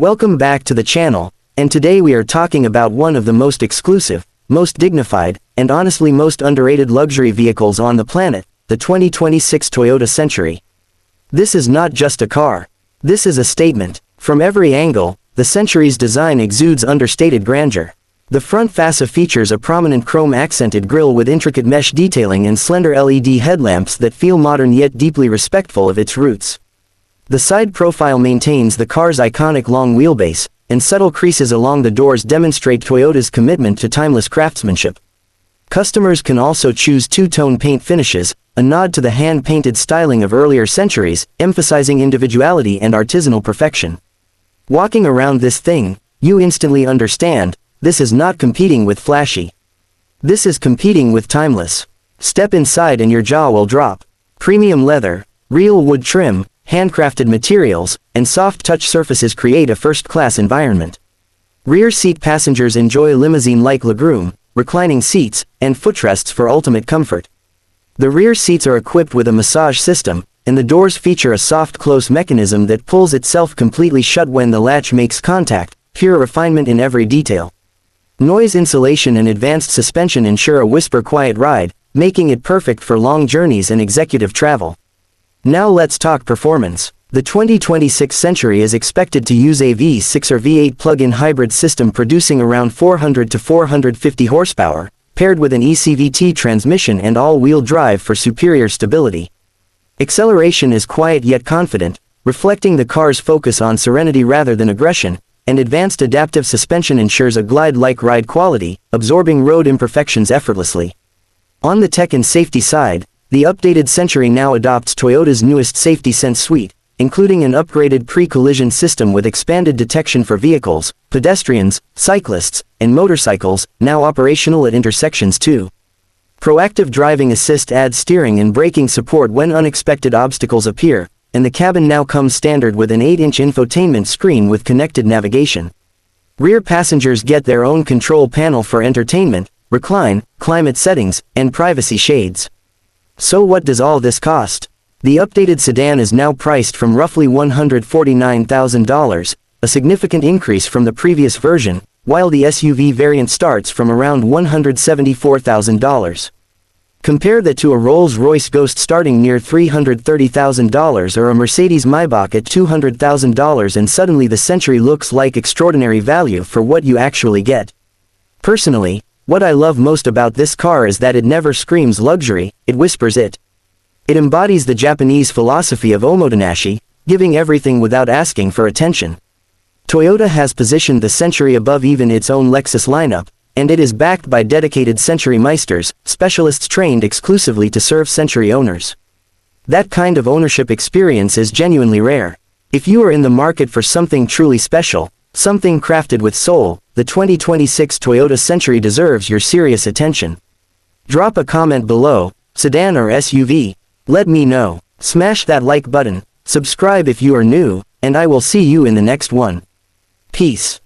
Welcome back to the channel, and today we are talking about one of the most exclusive, most dignified, and honestly most underrated luxury vehicles on the planet, the 2026 Toyota Century. This is not just a car. This is a statement. From every angle, the Century's design exudes understated grandeur. The front fascia features a prominent chrome-accented grille with intricate mesh detailing and slender LED headlamps that feel modern yet deeply respectful of its roots. The side profile maintains the car's iconic long wheelbase, and subtle creases along the doors demonstrate Toyota's commitment to timeless craftsmanship. Customers can also choose two-tone paint finishes, a nod to the hand-painted styling of earlier centuries, emphasizing individuality and artisanal perfection. Walking around this thing, you instantly understand, this is not competing with flashy. This is competing with timeless. Step inside and your jaw will drop. Premium leather, real wood trim, handcrafted materials, and soft touch surfaces create a first-class environment. Rear seat passengers enjoy limousine-like legroom, reclining seats, and footrests for ultimate comfort. The rear seats are equipped with a massage system, and the doors feature a soft close mechanism that pulls itself completely shut when the latch makes contact, pure refinement in every detail. Noise insulation and advanced suspension ensure a whisper-quiet ride, making it perfect for long journeys and executive travel. Now let's talk performance. The 2026 Century is expected to use a V6 or V8 plug-in hybrid system producing around 400 to 450 horsepower, paired with an ECVT transmission and all-wheel drive for superior stability. Acceleration is quiet yet confident, reflecting the car's focus on serenity rather than aggression, and advanced adaptive suspension ensures a glide-like ride quality, absorbing road imperfections effortlessly. On the tech and safety side, the updated Century now adopts Toyota's newest Safety Sense suite, including an upgraded pre-collision system with expanded detection for vehicles, pedestrians, cyclists, and motorcycles, now operational at intersections too. Proactive driving assist adds steering and braking support when unexpected obstacles appear, and the cabin now comes standard with an 8-inch infotainment screen with connected navigation. Rear passengers get their own control panel for entertainment, recline, climate settings, and privacy shades. So what does all this cost? The updated sedan is now priced from roughly $149,000, a significant increase from the previous version, while the SUV variant starts from around $174,000. Compare that to a Rolls-Royce Ghost starting near $330,000 or a Mercedes-Maybach at $200,000 and suddenly the Century looks like extraordinary value for what you actually get. Personally, what I love most about this car is that it never screams luxury, it whispers it. It embodies the Japanese philosophy of omotenashi, giving everything without asking for attention. Toyota has positioned the Century above even its own Lexus lineup, and it is backed by dedicated Century Meisters, specialists trained exclusively to serve Century owners. That kind of ownership experience is genuinely rare. If you are in the market for something truly special, something crafted with soul, the 2026 Toyota Century deserves your serious attention. Drop a comment below, sedan or SUV, let me know. Smash that like button, subscribe if you are new, and I will see you in the next one. Peace.